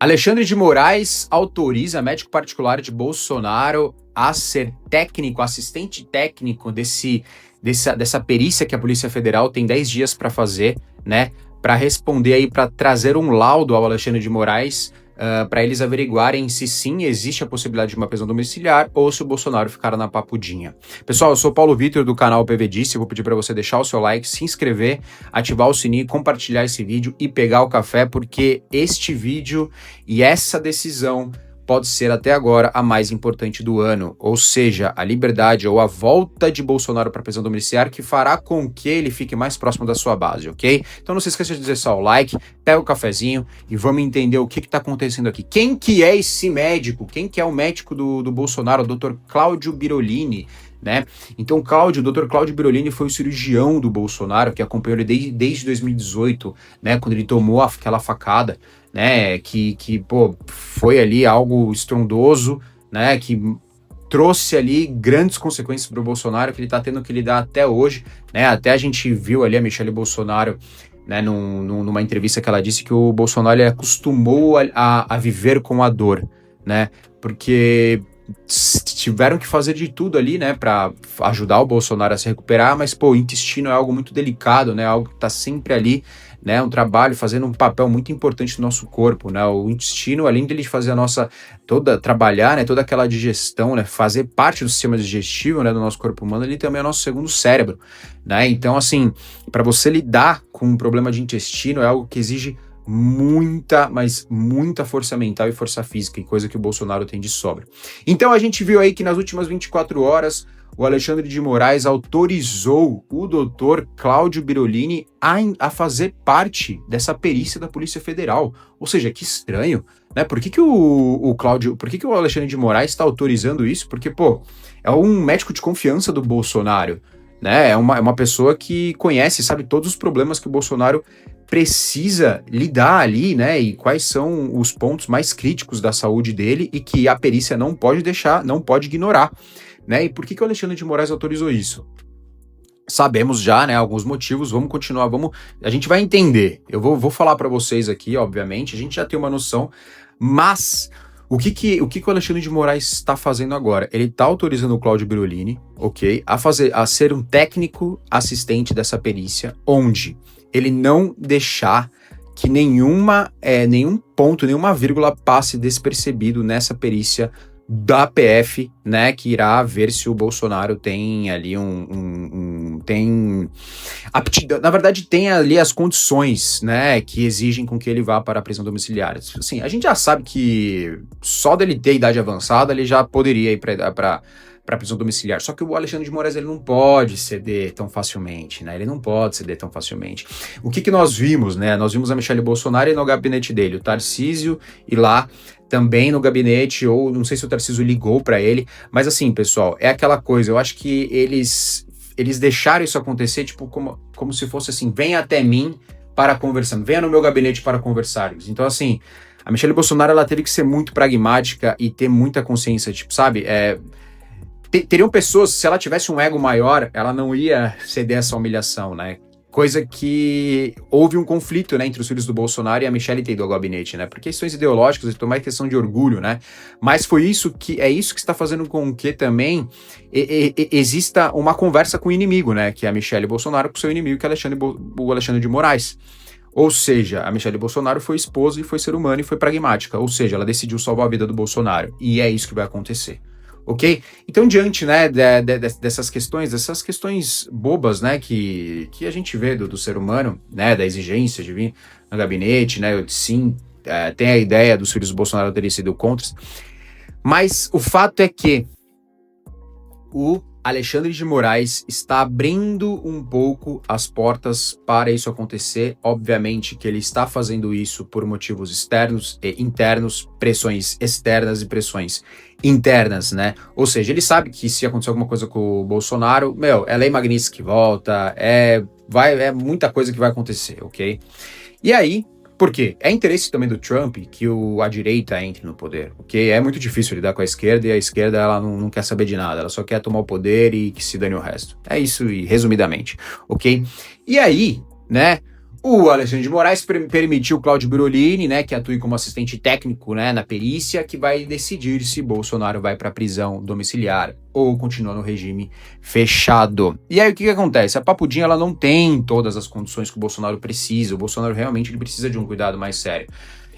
Alexandre de Moraes autoriza médico particular de Bolsonaro a ser técnico, assistente técnico dessa perícia que a Polícia Federal tem 10 dias para fazer, né? Para responder aí, para trazer um laudo ao Alexandre de Moraes, para eles averiguarem se sim existe a possibilidade de uma prisão domiciliar ou se o Bolsonaro ficar na papudinha. Pessoal, eu sou o Paulo Vitor do canal PV Disse, eu vou pedir para você deixar o seu like, se inscrever, ativar o sininho, compartilhar esse vídeo e pegar o café, porque este vídeo e essa decisão pode ser até agora a mais importante do ano, ou seja, a liberdade ou a volta de Bolsonaro para a prisão domiciliar que fará com que ele fique mais próximo da sua base, ok? Então não se esqueça de deixar o like, pega o cafezinho e vamos entender o que está acontecendo aqui. Quem que é esse médico? Quem que é o médico do Bolsonaro? O Dr. Cláudio Birolini, né? Então o Dr. Cláudio Birolini foi o cirurgião do Bolsonaro que acompanhou ele desde 2018, né? Quando ele tomou aquela facada, né, que foi ali algo estrondoso, né, que trouxe ali grandes consequências para o Bolsonaro, que ele está tendo que lidar até hoje, né, até a gente viu ali a Michelle Bolsonaro, né, numa entrevista que ela disse que o Bolsonaro acostumou a viver com a dor, né, porque tiveram que fazer de tudo ali, né, para ajudar o Bolsonaro a se recuperar, mas, o intestino é algo muito delicado, né, algo que tá sempre ali, né, um trabalho fazendo um papel muito importante no nosso corpo, né, o intestino, além de ele fazer trabalhar, né, toda aquela digestão, né, fazer parte do sistema digestivo, né, do nosso corpo humano, ele também é o nosso segundo cérebro, né, então, assim, para você lidar com um problema de intestino é algo que exige muita força mental e força física, e coisa que o Bolsonaro tem de sobra. Então a gente viu aí que nas últimas 24 horas o Alexandre de Moraes autorizou o doutor Cláudio Birolini a fazer parte dessa perícia da Polícia Federal. Ou seja, que estranho, né? Por que o Alexandre de Moraes está autorizando isso? Porque, é um médico de confiança do Bolsonaro, né? É uma pessoa que conhece, sabe todos os problemas que o Bolsonaro precisa lidar ali, né, e quais são os pontos mais críticos da saúde dele e que a perícia não pode ignorar, né, e por que o Alexandre de Moraes autorizou isso? Sabemos já, né, alguns motivos, vamos continuar, a gente vai entender, eu vou falar para vocês aqui, obviamente, a gente já tem uma noção, mas o que o Alexandre de Moraes está fazendo agora? Ele está autorizando o Cláudio Birolini, ok, a ser um técnico assistente dessa perícia, onde ele não deixar que nenhum ponto, nenhuma vírgula passe despercebido nessa perícia da PF, né, que irá ver se o Bolsonaro tem ali tem aptidão, na verdade tem ali as condições, né, que exigem com que ele vá para a prisão domiciliar. Assim, a gente já sabe que só dele ter idade avançada, ele já poderia ir para prisão domiciliar. Só que o Alexandre de Moraes, ele não pode ceder tão facilmente, né? Ele não pode ceder tão facilmente. O que nós vimos, né? Nós vimos a Michelle Bolsonaro e no gabinete dele, o Tarcísio e lá também no gabinete, ou não sei se o Tarcísio ligou para ele, mas assim, pessoal, é aquela coisa, eu acho que eles deixaram isso acontecer, tipo, como se fosse assim, venha até mim para conversar, venha no meu gabinete para conversarmos. Então, assim, a Michelle Bolsonaro, ela teve que ser muito pragmática e ter muita consciência, tipo, sabe, teriam pessoas, se ela tivesse um ego maior, ela não ia ceder essa humilhação, né? Coisa que houve um conflito, né, entre os filhos do Bolsonaro e a Michelle ter ido ao gabinete, né? Por questões ideológicas, então mais questão de orgulho, né? Mas isso que está fazendo com que também exista uma conversa com o inimigo, né? Que é a Michelle Bolsonaro com o seu inimigo, que é o Alexandre de Moraes. Ou seja, a Michelle Bolsonaro foi esposa e foi ser humano e foi pragmática. Ou seja, ela decidiu salvar a vida do Bolsonaro. E é isso que vai acontecer. Ok? Então, diante, né, dessas questões bobas, né, que a gente vê do ser humano, né, da exigência de vir no gabinete, né, sim, tem a ideia dos filhos do Bolsonaro terem sido contra, mas o fato é que o Alexandre de Moraes está abrindo um pouco as portas para isso acontecer. Obviamente que ele está fazendo isso por motivos externos e internos, pressões externas e pressões internas, né? Ou seja, ele sabe que se acontecer alguma coisa com o Bolsonaro, é Lei Magnitsky que volta, é muita coisa que vai acontecer, ok? E aí, por quê? É interesse também do Trump que a direita entre no poder, ok? É muito difícil lidar com a esquerda, e a esquerda ela não quer saber de nada, ela só quer tomar o poder e que se dane o resto. É isso, resumidamente, ok? E aí, né, O Alexandre de Moraes permitiu o Cláudio Birolini, né, que atue como assistente técnico, né, na perícia, que vai decidir se Bolsonaro vai para prisão domiciliar ou continua no regime fechado. E aí o que acontece? A Papudinha ela não tem todas as condições que o Bolsonaro precisa. O Bolsonaro realmente ele precisa de um cuidado mais sério.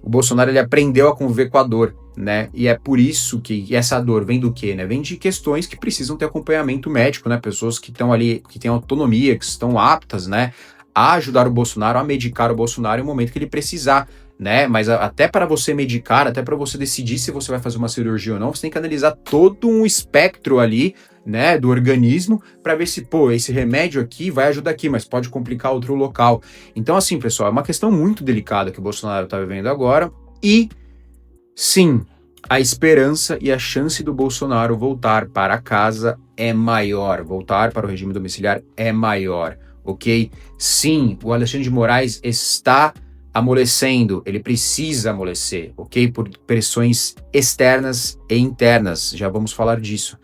O Bolsonaro ele aprendeu a conviver com a dor, né? E é por isso que essa dor vem do quê, né? Vem de questões que precisam ter acompanhamento médico, né? Pessoas que estão ali, que têm autonomia, que estão aptas, né, a ajudar o Bolsonaro, a medicar o Bolsonaro no momento que ele precisar, né? Mas até para você medicar, até para você decidir se você vai fazer uma cirurgia ou não, você tem que analisar todo um espectro ali, né, do organismo, para ver se, pô, esse remédio aqui vai ajudar aqui, mas pode complicar outro local. Então, assim, pessoal, é uma questão muito delicada que o Bolsonaro está vivendo agora, e sim, a esperança e a chance do Bolsonaro voltar para casa é maior, voltar para o regime domiciliar é maior, ok? Sim, o Alexandre de Moraes está amolecendo, ele precisa amolecer, ok? Por pressões externas e internas, já vamos falar disso.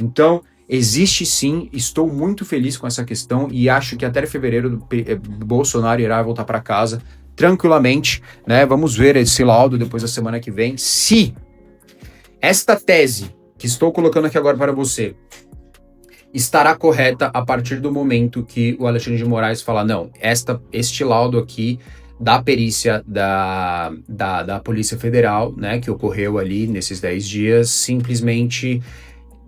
Então, existe sim, estou muito feliz com essa questão e acho que até fevereiro Bolsonaro irá voltar para casa tranquilamente, né? Vamos ver esse laudo depois da semana que vem. Se esta tese que estou colocando aqui agora para você estará correta a partir do momento que o Alexandre de Moraes falar, não, este laudo aqui da perícia da Polícia Federal, né, que ocorreu ali nesses 10 dias, simplesmente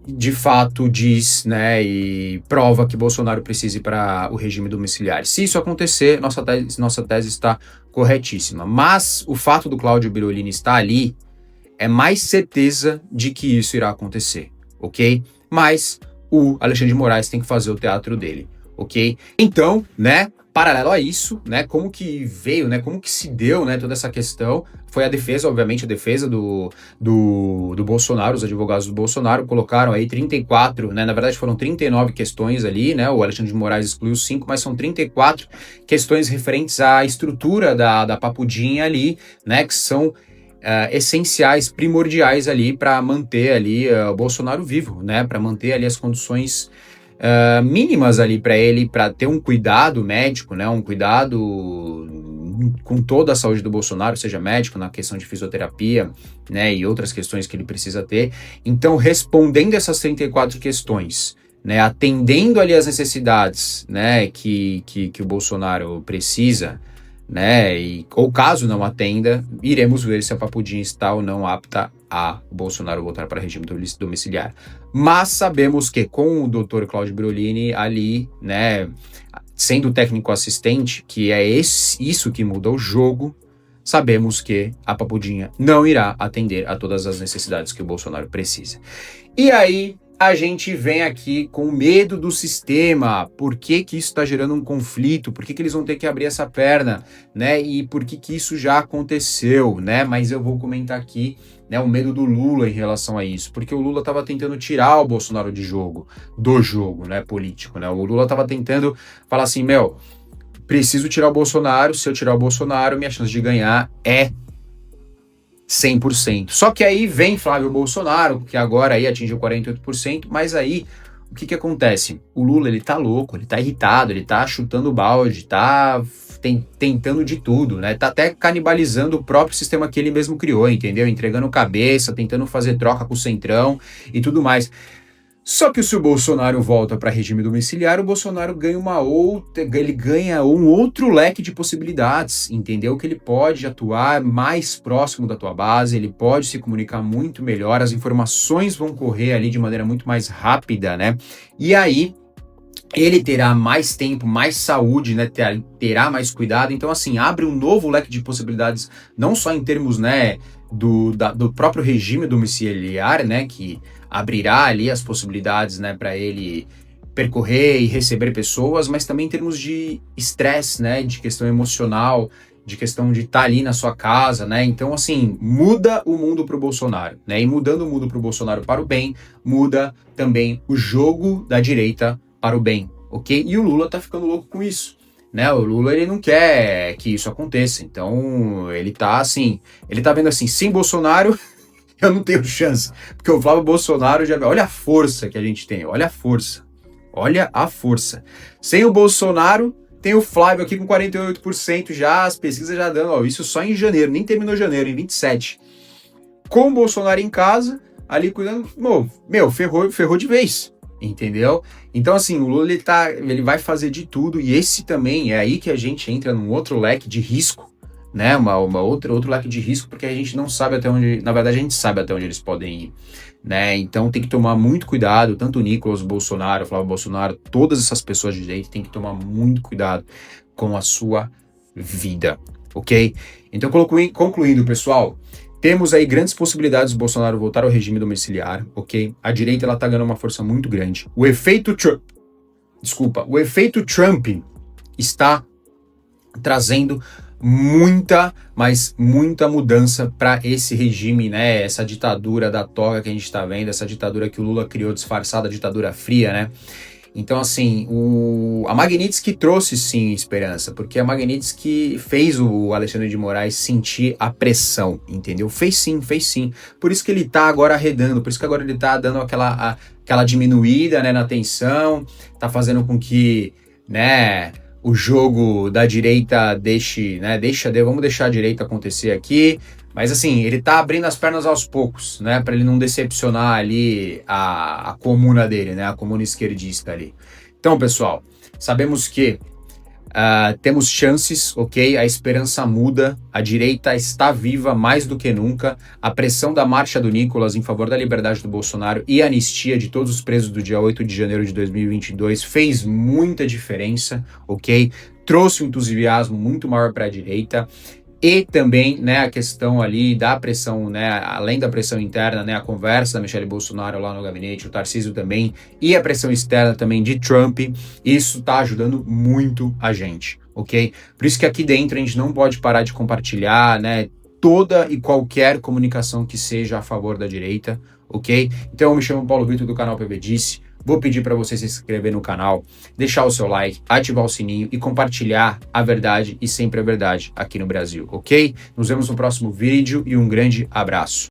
de fato diz, né, e prova que Bolsonaro precise para o regime domiciliar. Se isso acontecer, nossa tese está corretíssima. Mas o fato do Cláudio Birolini estar ali é mais certeza de que isso irá acontecer, ok? Mas o Alexandre de Moraes tem que fazer o teatro dele, ok? Então, né, paralelo a isso, né, como que veio, né, como que se deu, né, toda essa questão, foi a defesa, obviamente, a defesa do Bolsonaro, os advogados do Bolsonaro colocaram aí 34, né, na verdade foram 39 questões ali, né, o Alexandre de Moraes excluiu 5, mas são 34 questões referentes à estrutura da Papudinha ali, né, que são essenciais, primordiais ali para manter ali o Bolsonaro vivo, né, para manter ali as condições mínimas ali para ele, para ter um cuidado médico, né, um cuidado com toda a saúde do Bolsonaro, seja médico, na questão de fisioterapia, né, e outras questões que ele precisa ter. Então, respondendo essas 34 questões, né, atendendo ali as necessidades, né, que o Bolsonaro precisa, né, ou caso não atenda, iremos ver se a Papudinha está ou não apta a Bolsonaro voltar para regime domiciliar. Mas sabemos que com o Dr. Cláudio Birolini ali, né, sendo técnico assistente, que é isso que muda o jogo, sabemos que a Papudinha não irá atender a todas as necessidades que o Bolsonaro precisa. E aí a gente vem aqui com medo do sistema. Por que que isso está gerando um conflito? Por que que eles vão ter que abrir essa perna, né? E por que que isso já aconteceu, né? Mas eu vou comentar aqui, né, o medo do Lula em relação a isso, porque o Lula estava tentando tirar o Bolsonaro do jogo, né, político, né? O Lula estava tentando falar assim, preciso tirar o Bolsonaro, se eu tirar o Bolsonaro, minha chance de ganhar é 100%. Só que aí vem Flávio Bolsonaro, que agora aí atingiu 48%, mas aí o que acontece? O Lula, ele tá louco, ele tá irritado, ele tá chutando balde, tá tentando de tudo, né? Tá até canibalizando o próprio sistema que ele mesmo criou, entendeu? Entregando cabeça, tentando fazer troca com o Centrão e tudo mais. Só que se o Bolsonaro volta para regime domiciliar, o Bolsonaro ganha um outro leque de possibilidades, entendeu? Que ele pode atuar mais próximo da tua base, ele pode se comunicar muito melhor, as informações vão correr ali de maneira muito mais rápida, né? E aí ele terá mais tempo, mais saúde, né? Terá mais cuidado. Então, assim, abre um novo leque de possibilidades, não só em termos, né, do próprio regime domiciliar, né, que abrirá ali as possibilidades, né, para ele percorrer e receber pessoas, mas também em termos de estresse, né, de questão emocional, de questão de estar ali na sua casa, né? Então, assim, muda o mundo para o Bolsonaro, né? E mudando o mundo para o Bolsonaro para o bem, muda também o jogo da direita para o bem, ok? E o Lula tá ficando louco com isso, né? O Lula, ele não quer que isso aconteça, então ele tá assim, ele tá vendo assim, sem Bolsonaro eu não tenho chance, porque o Flávio Bolsonaro já... Olha a força que a gente tem, olha a força. Sem o Bolsonaro, Tem o Flávio aqui com 48% já, as pesquisas já dando, ó, isso só em janeiro, nem terminou janeiro, em 27. Com o Bolsonaro em casa, ali cuidando, ferrou de vez, entendeu? Então, assim, o Lula, ele vai fazer de tudo, e esse também é aí que a gente entra num outro leque de risco, né? Outro leque de risco, porque a gente não sabe até onde, na verdade, a gente sabe até onde eles podem ir, né? Então tem que tomar muito cuidado, tanto o Nicolas Bolsonaro, o Flávio Bolsonaro, todas essas pessoas de direita tem que tomar muito cuidado com a sua vida, ok? Então, concluindo, pessoal, temos aí grandes possibilidades do Bolsonaro voltar ao regime domiciliar, ok? A direita, ela tá ganhando uma força muito grande. O efeito Trump está trazendo muita mudança para esse regime, né? Essa ditadura da toga que a gente está vendo, essa ditadura que o Lula criou disfarçada, ditadura fria, né? Então, assim, a Magnitsky trouxe sim esperança, porque a Magnitsky fez o Alexandre de Moraes sentir a pressão, entendeu? Fez sim. Por isso que ele tá agora arredando, por isso que agora ele tá dando aquela diminuída, né, na tensão, tá fazendo com que, né, o jogo da direita vamos deixar a direita acontecer aqui, mas assim, ele tá abrindo as pernas aos poucos, né, para ele não decepcionar ali a comuna dele, né, a comuna esquerdista ali. Então, pessoal, sabemos que temos chances, ok? A esperança muda, a direita está viva mais do que nunca, a pressão da marcha do Nicolas em favor da liberdade do Bolsonaro e a anistia de todos os presos do dia 8 de janeiro de 2022 fez muita diferença, ok? Trouxe um entusiasmo muito maior para a direita. E também, né, a questão ali da pressão, né, além da pressão interna, né, a conversa da Michelle Bolsonaro lá no gabinete, o Tarcísio também, e a pressão externa também de Trump, isso tá ajudando muito a gente, ok? Por isso que aqui dentro a gente não pode parar de compartilhar, né, toda e qualquer comunicação que seja a favor da direita, ok? Então eu me chamo Paulo Vitor do canal PV Disse. Vou pedir para você se inscrever no canal, deixar o seu like, ativar o sininho e compartilhar a verdade e sempre a verdade aqui no Brasil, ok? Nos vemos no próximo vídeo e um grande abraço.